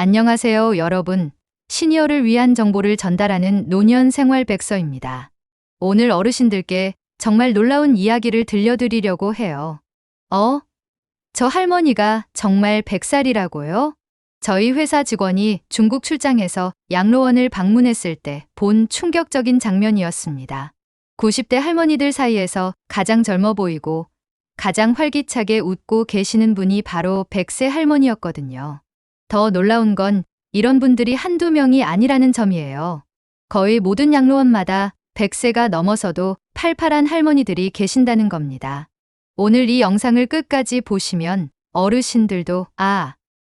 안녕하세요, 여러분. 시니어를 위한 정보를 전달하는 노년 생활 백서입니다. 오늘 어르신들께 정말 놀라운 이야기를 들려드리려고 해요. 저 할머니가 정말 100살이라고요? 저희 회사 직원이 중국 출장해서 양로원을 방문했을 때 본 충격적인 장면이었습니다. 90대 할머니들 사이에서 가장 젊어 보이고 가장 활기차게 웃고 계시는 분이 바로 100세 할머니였거든요. 더 놀라운 건 이런 분들이 한두 명이 아니라는 점이에요. 거의 모든 양로원마다 100세가 넘어서도 팔팔한 할머니들이 계신다는 겁니다. 오늘 이 영상을 끝까지 보시면 어르신들도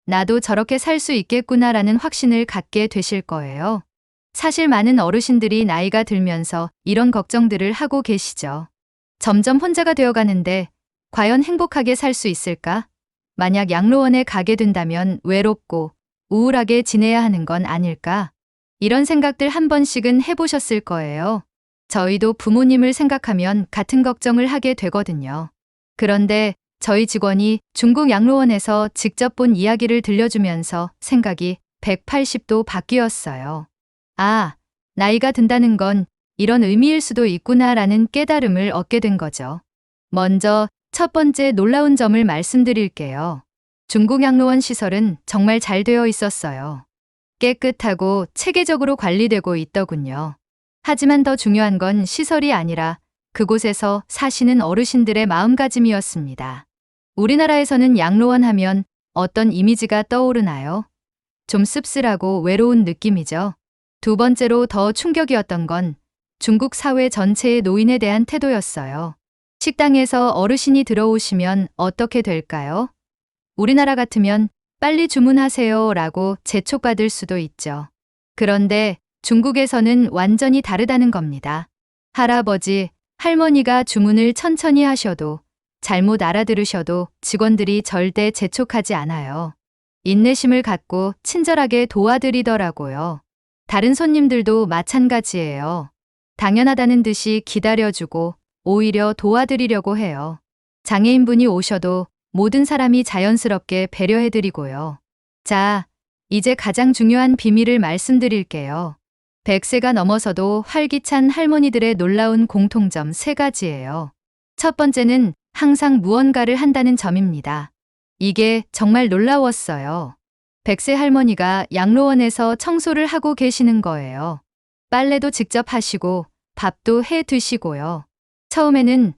나도 저렇게 살 수 있겠구나라는 확신을 갖게 되실 거예요. 사실 많은 어르신들이 나이가 들면서 이런 걱정들을 하고 계시죠. 점점 혼자가 되어가는데 과연 행복하게 살 수 있을까? 만약 양로원에 가게 된다면 외롭고 우울하게 지내야 하는 건 아닐까? 이런 생각들 한 번씩은 해보셨을 거예요. 저희도 부모님을 생각하면 같은 걱정을 하게 되거든요. 그런데 저희 직원이 중국 양로원에서 직접 본 이야기를 들려주면서 생각이 180도 바뀌었어요. 나이가 든다는 건 이런 의미일 수도 있구나라는 깨달음을 얻게 된 거죠. 먼저 첫 번째 놀라운 점을 말씀드릴게요. 중국 양로원 시설은 정말 잘 되어 있었어요. 깨끗하고 체계적으로 관리되고 있더군요. 하지만 더 중요한 건 시설이 아니라 그곳에서 사시는 어르신들의 마음가짐이었습니다. 우리나라에서는 양로원 하면 어떤 이미지가 떠오르나요? 좀 씁쓸하고 외로운 느낌이죠. 두 번째로 더 충격이었던 건 중국 사회 전체의 노인에 대한 태도였어요. 식당에서 어르신이 들어오시면 어떻게 될까요? 우리나라 같으면 빨리 주문하세요 라고 재촉받을 수도 있죠. 그런데 중국에서는 완전히 다르다는 겁니다. 할아버지, 할머니가 주문을 천천히 하셔도 잘못 알아들으셔도 직원들이 절대 재촉하지 않아요. 인내심을 갖고 친절하게 도와드리더라고요. 다른 손님들도 마찬가지예요. 당연하다는 듯이 기다려주고 오히려 도와드리려고 해요. 장애인분이 오셔도 모든 사람이 자연스럽게 배려해드리고요. 자, 이제 가장 중요한 비밀을 말씀드릴게요. 100세가 넘어서도 활기찬 할머니들의 놀라운 공통점 3가지예요. 첫 번째는 항상 무언가를 한다는 점입니다. 이게 정말 놀라웠어요. 100세 할머니가 양로원에서 청소를 하고 계시는 거예요. 빨래도 직접 하시고 밥도 해 드시고요. 처음에는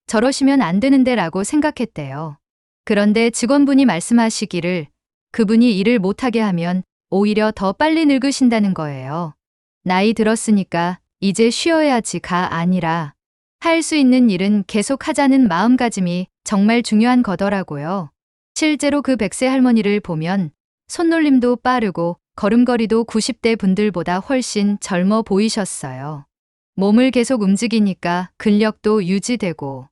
저러시면 안 되는데 라고 생각했대요. 그런데 직원분이 말씀하시기를 그분이 일을 못하게 하면 오히려 더 빨리 늙으신다는 거예요. 나이 들었으니까 이제 쉬어야지가 아니라 할 수 있는 일은 계속 하자는 마음가짐이 정말 중요한 거더라고요. 실제로 그 100세 할머니를 보면 손놀림도 빠르고 걸음걸이도 90대 분들보다 훨씬 젊어 보이셨어요. 몸을 계속 움직이니까 근력도 유지되고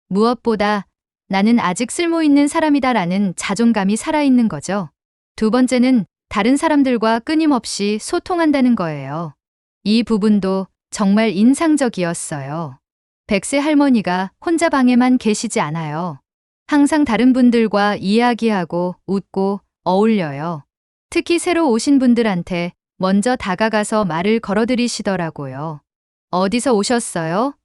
무엇보다 나는 아직 쓸모있는 사람이다라는 자존감이 살아있는 거죠. 두 번째는 다른 사람들과 끊임없이 소통한다는 거예요. 이 부분도 정말 인상적이었어요. 100세 할머니가 혼자 방에만 계시지 않아요. 항상 다른 분들과 이야기하고 웃고 어울려요. 특히 새로 오신 분들한테 먼저 다가가서 말을 걸어드리시더라고요. 어디서 오셨어요?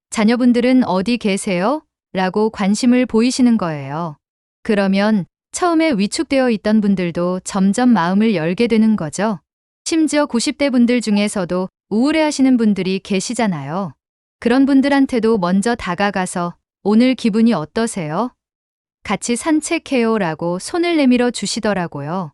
자녀분들은 어디 계세요? 라고 관심을 보이시는 거예요. 그러면 처음에 위축되어 있던 분들도 점점 마음을 열게 되는 거죠. 심지어 90대 분들 중에서도 우울해하시는 분들이 계시잖아요. 그런 분들한테도 먼저 다가가서 오늘 기분이 어떠세요? 같이 산책해요 라고 손을 내밀어 주시더라고요.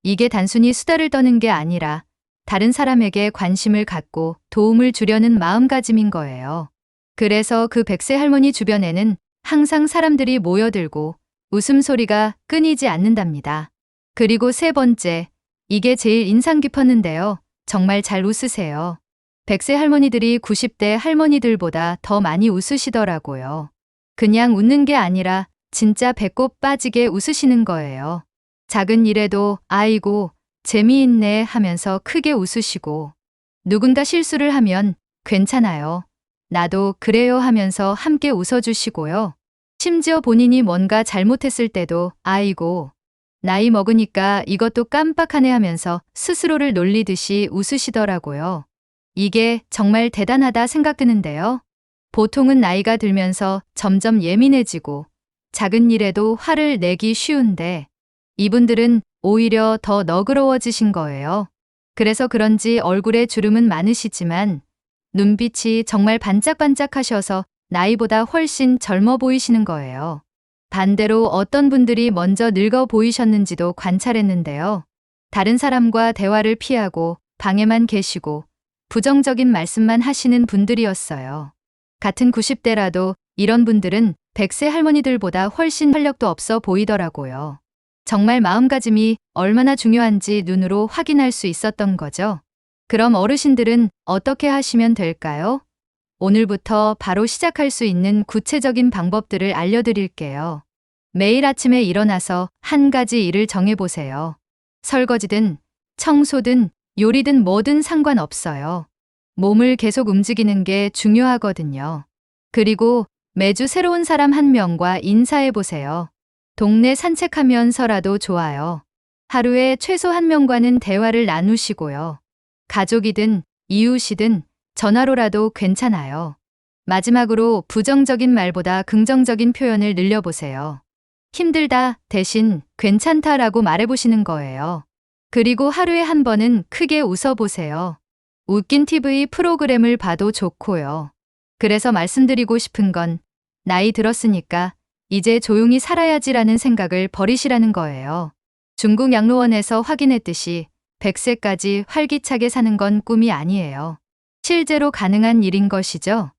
이게 단순히 수다를 떠는 게 아니라 다른 사람에게 관심을 갖고 도움을 주려는 마음가짐인 거예요. 그래서 그 100세 할머니 주변에는 항상 사람들이 모여들고 웃음소리가 끊이지 않는답니다. 그리고 세 번째, 이게 제일 인상 깊었는데요. 정말 잘 웃으세요. 100세 할머니들이 90대 할머니들보다 더 많이 웃으시더라고요. 그냥 웃는 게 아니라 진짜 배꼽 빠지게 웃으시는 거예요. 작은 일에도 아이고 재미있네 하면서 크게 웃으시고 누군가 실수를 하면 괜찮아요. 나도 그래요 하면서 함께 웃어주시고요. 심지어 본인이 뭔가 잘못했을 때도 아이고 나이 먹으니까 이것도 깜빡하네 하면서 스스로를 놀리듯이 웃으시더라고요. 이게 정말 대단하다 생각드는데요. 보통은 나이가 들면서 점점 예민해지고 작은 일에도 화를 내기 쉬운데 이분들은 오히려 더 너그러워지신 거예요. 그래서 그런지 얼굴에 주름은 많으시지만 눈빛이 정말 반짝반짝하셔서 나이보다 훨씬 젊어 보이시는 거예요. 반대로 어떤 분들이 먼저 늙어 보이셨는지도 관찰했는데요. 다른 사람과 대화를 피하고 방에만 계시고 부정적인 말씀만 하시는 분들이었어요. 같은 90대라도 이런 분들은 100세 할머니들보다 훨씬 활력도 없어 보이더라고요. 정말 마음가짐이 얼마나 중요한지 눈으로 확인할 수 있었던 거죠. 그럼 어르신들은 어떻게 하시면 될까요? 오늘부터 바로 시작할 수 있는 구체적인 방법들을 알려드릴게요. 매일 아침에 일어나서 한 가지 일을 정해보세요. 설거지든 청소든 요리든 뭐든 상관없어요. 몸을 계속 움직이는 게 중요하거든요. 그리고 매주 새로운 사람 한 명과 인사해보세요. 동네 산책하면서라도 좋아요. 하루에 최소 한 명과는 대화를 나누시고요. 가족이든 이웃이든 전화로라도 괜찮아요. 마지막으로 부정적인 말보다 긍정적인 표현을 늘려보세요. 힘들다 대신 괜찮다라고 말해보시는 거예요. 그리고 하루에 한 번은 크게 웃어보세요. 웃긴 TV 프로그램을 봐도 좋고요. 그래서 말씀드리고 싶은 건 나이 들었으니까 이제 조용히 살아야지라는 생각을 버리시라는 거예요. 중국 양로원에서 확인했듯이 100세까지 활기차게 사는 건 꿈이 아니에요. 실제로 가능한 일인 것이죠.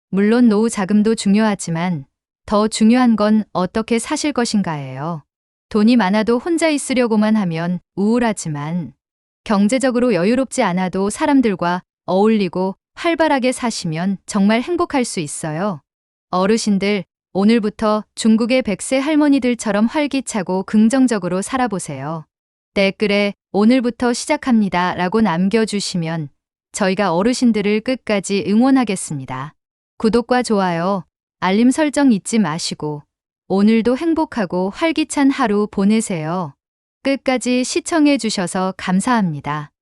물론 노후 자금도 중요하지만 더 중요한 건 어떻게 사실 것인가예요. 돈이 많아도 혼자 있으려고만 하면 우울하지만 경제적으로 여유롭지 않아도 사람들과 어울리고 활발하게 사시면 정말 행복할 수 있어요. 어르신들, 오늘부터 중국의 100세 할머니들처럼 활기차고 긍정적으로 살아보세요. 댓글에 오늘부터 시작합니다 라고 남겨주시면 저희가 어르신들을 끝까지 응원하겠습니다. 구독과 좋아요, 알림 설정 잊지 마시고 오늘도 행복하고 활기찬 하루 보내세요. 끝까지 시청해 주셔서 감사합니다.